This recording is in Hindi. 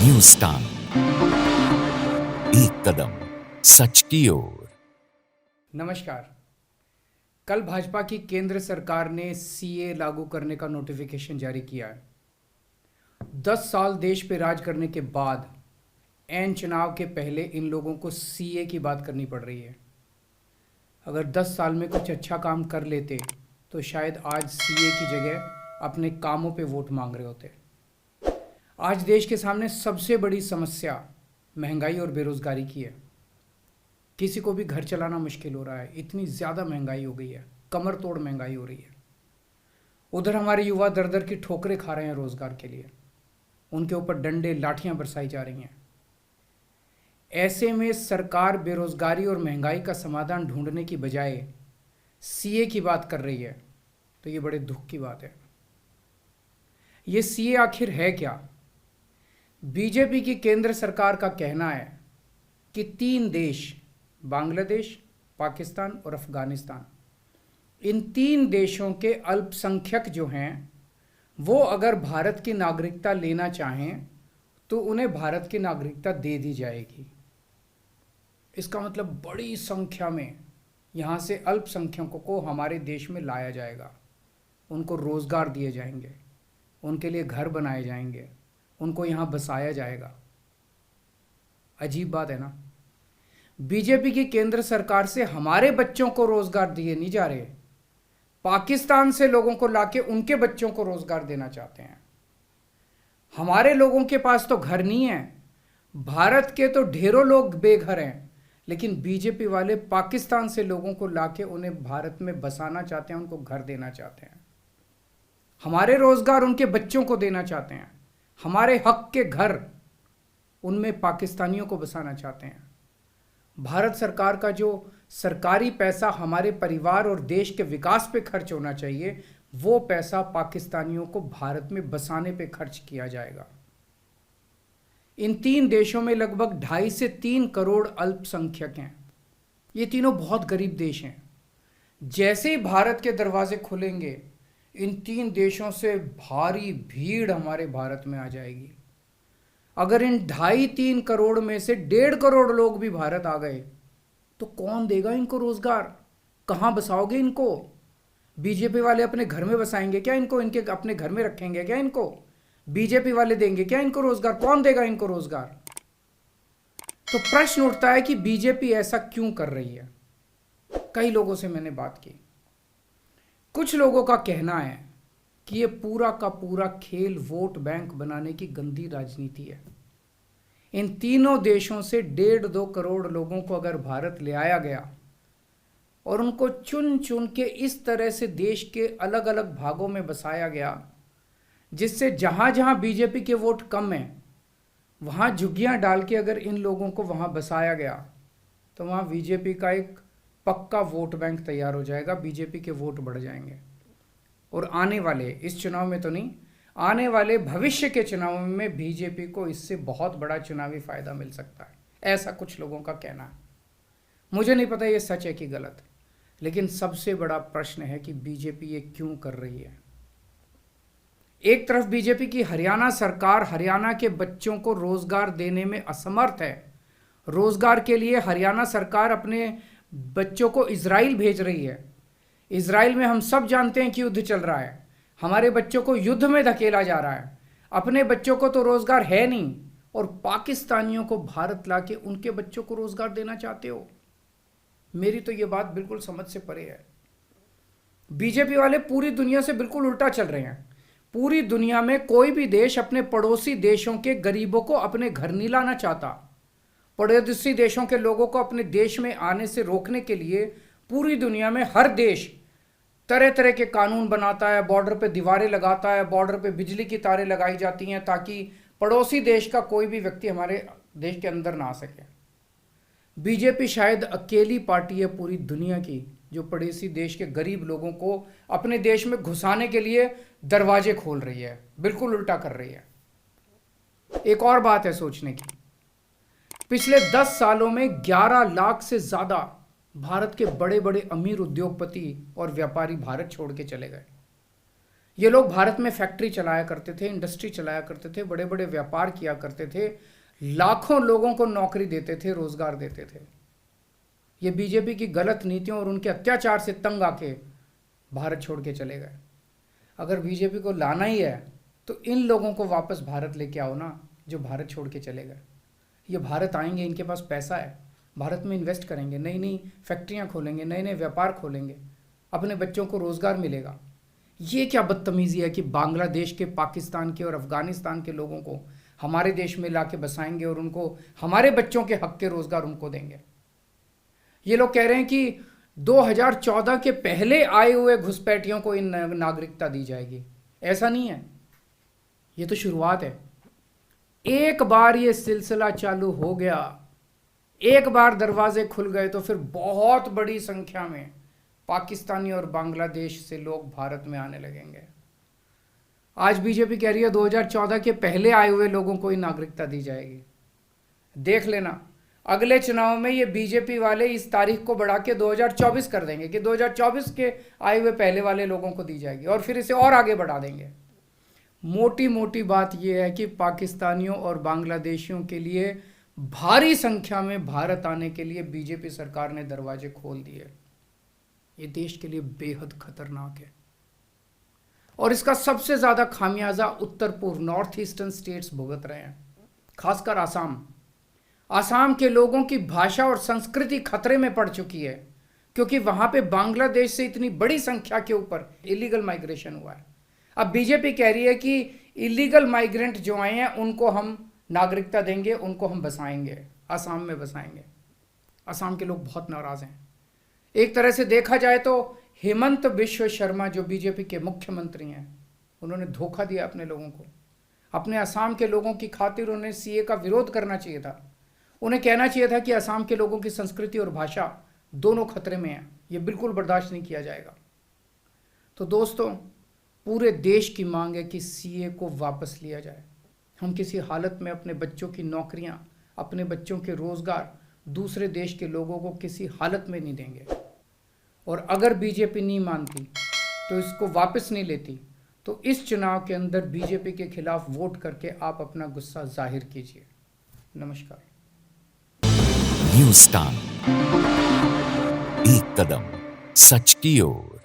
न्यूज टाइम, एक कदम सच की ओर। नमस्कार। कल भाजपा की केंद्र सरकार ने सीए लागू करने का नोटिफिकेशन जारी किया है। 10 साल देश पे राज करने के बाद एन चुनाव के पहले इन लोगों को सीए की बात करनी पड़ रही है। अगर 10 साल में कुछ अच्छा काम कर लेते तो शायद आज सीए की जगह अपने कामों पे वोट मांग रहे होते। आज देश के सामने सबसे बड़ी समस्या महंगाई और बेरोजगारी की है। किसी को भी घर चलाना मुश्किल हो रहा है, इतनी ज़्यादा महंगाई हो गई है, कमर तोड़ महंगाई हो रही है। उधर हमारे युवा दर दर की ठोकरें खा रहे हैं रोजगार के लिए, उनके ऊपर डंडे लाठियां बरसाई जा रही हैं। ऐसे में सरकार बेरोजगारी और महंगाई का समाधान ढूंढने की बजाय सीए की बात कर रही है, तो ये बड़े दुख की बात है। ये सीए आखिर है क्या? बीजेपी की केंद्र सरकार का कहना है कि 3 देश, बांग्लादेश, पाकिस्तान और अफगानिस्तान, इन 3 देशों के अल्पसंख्यक जो हैं वो अगर भारत की नागरिकता लेना चाहें तो उन्हें भारत की नागरिकता दे दी जाएगी। इसका मतलब बड़ी संख्या में यहाँ से अल्पसंख्यकों को हमारे देश में लाया जाएगा, उनको रोज़गार दिए जाएंगे, उनके लिए घर बनाए जाएंगे, उनको यहाँ बसाया जाएगा। अजीब बात है ना। बीजेपी की केंद्र सरकार से हमारे बच्चों को रोजगार दिए नहीं जा रहे, पाकिस्तान से लोगों को लाके उनके बच्चों को रोजगार देना चाहते हैं। हमारे लोगों के पास तो घर नहीं है, भारत के तो ढेरों लोग बेघर हैं, लेकिन बीजेपी वाले पाकिस्तान से लोगों को लाके उन्हें भारत में बसाना चाहते हैं, उनको घर देना चाहते हैं। हमारे रोजगार उनके बच्चों को देना चाहते हैं, हमारे हक के घर उनमें पाकिस्तानियों को बसाना चाहते हैं। भारत सरकार का जो सरकारी पैसा हमारे परिवार और देश के विकास पे खर्च होना चाहिए, वो पैसा पाकिस्तानियों को भारत में बसाने पे खर्च किया जाएगा। इन 3 देशों में लगभग 2.5 से 3 करोड़ अल्पसंख्यक हैं। ये तीनों बहुत गरीब देश हैं। जैसे ही भारत के दरवाजे खुलेंगे, इन 3 देशों से भारी भीड़ हमारे भारत में आ जाएगी। अगर इन 2.5-3 करोड़ में से 1.5 करोड़ लोग भी भारत आ गए तो कौन देगा इनको रोजगार? कहाँ बसाओगे इनको? बीजेपी वाले अपने घर में बसाएंगे क्या इनको? इनके अपने घर में रखेंगे क्या इनको? बीजेपी वाले देंगे क्या इनको रोजगार? कौन देगा इनको रोजगार? तो प्रश्न उठता है कि बीजेपी ऐसा क्यों कर रही है। कई लोगों से मैंने बात की, कुछ लोगों का कहना है कि ये पूरा का पूरा खेल वोट बैंक बनाने की गंदी राजनीति है। इन तीनों देशों से 1.5-2 करोड़ लोगों को अगर भारत ले आया गया और उनको चुन चुन के इस तरह से देश के अलग अलग भागों में बसाया गया, जिससे जहां जहां बीजेपी के वोट कम हैं वहां झुग्गियां डाल के अगर इन लोगों को वहां बसाया गया तो वहां बीजेपी का एक पक्का वोट बैंक तैयार हो जाएगा, बीजेपी के वोट बढ़ जाएंगे। और आने वाले इस चुनाव में तो नहीं, आने वाले भविष्य के चुनाव में बीजेपी को इससे बहुत बड़ा चुनावी फायदा मिल सकता है, ऐसा कुछ लोगों का कहना है। मुझे नहीं पता ये सच है कि गलत, लेकिन सबसे बड़ा प्रश्न है कि बीजेपी ये क्यों कर रही है। एक तरफ बीजेपी की हरियाणा सरकार हरियाणा के बच्चों को रोजगार देने में असमर्थ है। रोजगार के लिए हरियाणा सरकार अपने बच्चों को इजराइल भेज रही है। इजराइल में हम सब जानते हैं कि युद्ध चल रहा है, हमारे बच्चों को युद्ध में धकेला जा रहा है। अपने बच्चों को तो रोजगार है नहीं और पाकिस्तानियों को भारत लाके उनके बच्चों को रोजगार देना चाहते हो। मेरी तो ये बात बिल्कुल समझ से परे है। बीजेपी वाले पूरी दुनिया से बिल्कुल उल्टा चल रहे हैं। पूरी दुनिया में कोई भी देश अपने पड़ोसी देशों के गरीबों को अपने घर नहीं लाना चाहता। पड़ोसी देशों के लोगों को अपने देश में आने से रोकने के लिए पूरी दुनिया में हर देश तरह तरह के कानून बनाता है, बॉर्डर पे दीवारें लगाता है, बॉर्डर पे बिजली की तारें लगाई जाती हैं ताकि पड़ोसी देश का कोई भी व्यक्ति हमारे देश के अंदर ना आ सके। बीजेपी शायद अकेली पार्टी है पूरी दुनिया की जो पड़ोसी देश के गरीब लोगों को अपने देश में घुसाने के लिए दरवाजे खोल रही है, बिल्कुल उल्टा कर रही है। एक और बात है सोचने की, पिछले 10 सालों में 11 लाख से ज्यादा भारत के बड़े बड़े अमीर उद्योगपति और व्यापारी भारत छोड़ के चले गए। ये लोग भारत में फैक्ट्री चलाया करते थे, इंडस्ट्री चलाया करते थे, बड़े बड़े व्यापार किया करते थे, लाखों लोगों को नौकरी देते थे, रोजगार देते थे। ये बीजेपी की गलत नीतियों और उनके अत्याचार से तंग आके भारत छोड़ के चले गए। अगर बीजेपी को लाना ही है तो इन लोगों को वापस भारत लेके आओ ना, जो भारत छोड़ के चले गए। ये भारत आएंगे, इनके पास पैसा है, भारत में इन्वेस्ट करेंगे, नई नई फैक्ट्रियां खोलेंगे, नए नए व्यापार खोलेंगे, अपने बच्चों को रोजगार मिलेगा। ये क्या बदतमीजी है कि बांग्लादेश के, पाकिस्तान के और अफगानिस्तान के लोगों को हमारे देश में लाके बसाएंगे और उनको हमारे बच्चों के हक के रोजगार उनको देंगे। ये लोग कह रहे हैं कि 2014 के पहले आए हुए घुसपैठियों को इन नागरिकता दी जाएगी। ऐसा नहीं है, ये तो शुरुआत है। एक बार ये सिलसिला चालू हो गया, एक बार दरवाजे खुल गए तो फिर बहुत बड़ी संख्या में पाकिस्तानी और बांग्लादेश से लोग भारत में आने लगेंगे। आज बीजेपी कह रही है 2014 के पहले आए हुए लोगों को ही नागरिकता दी जाएगी। देख लेना, अगले चुनाव में ये बीजेपी वाले इस तारीख को बढ़ा के 2024 कर देंगे कि 2024 के आए हुए पहले वाले लोगों को दी जाएगी, और फिर इसे और आगे बढ़ा देंगे। मोटी मोटी बात यह है कि पाकिस्तानियों और बांग्लादेशियों के लिए भारी संख्या में भारत आने के लिए बीजेपी सरकार ने दरवाजे खोल दिए। ये देश के लिए बेहद खतरनाक है और इसका सबसे ज्यादा खामियाजा उत्तर पूर्व, नॉर्थ ईस्टर्न स्टेट्स भुगत रहे हैं, खासकर आसाम। आसाम के लोगों की भाषा और संस्कृति खतरे में पड़ चुकी है क्योंकि वहां पे बांग्लादेश से इतनी बड़ी संख्या के ऊपर इलीगल माइग्रेशन हुआ है। अब बीजेपी कह रही है कि इलीगल माइग्रेंट जो आए हैं उनको हम नागरिकता देंगे, उनको हम बसाएंगे, आसाम में बसाएंगे। आसाम के लोग बहुत नाराज हैं। एक तरह से देखा जाए तो हेमंत बिश्व शर्मा जो बीजेपी के मुख्यमंत्री हैं, उन्होंने धोखा दिया अपने लोगों को। अपने आसाम के लोगों की खातिर उन्हें सीए का विरोध करना चाहिए था। उन्हें कहना चाहिए था कि असम के लोगों की संस्कृति और भाषा दोनों खतरे में है, ये बिल्कुल बर्दाश्त नहीं किया जाएगा। तो दोस्तों, पूरे देश की मांग है कि सीए को वापस लिया जाए। हम किसी हालत में अपने बच्चों की नौकरियां, अपने बच्चों के रोजगार दूसरे देश के लोगों को किसी हालत में नहीं देंगे। और अगर बीजेपी नहीं मानती तो इसको वापस नहीं लेती तो इस चुनाव के अंदर बीजेपी के खिलाफ वोट करके आप अपना गुस्सा जाहिर कीजिए। नमस्कार। न्यूज़ टाइम, एक कदम सच की ओर।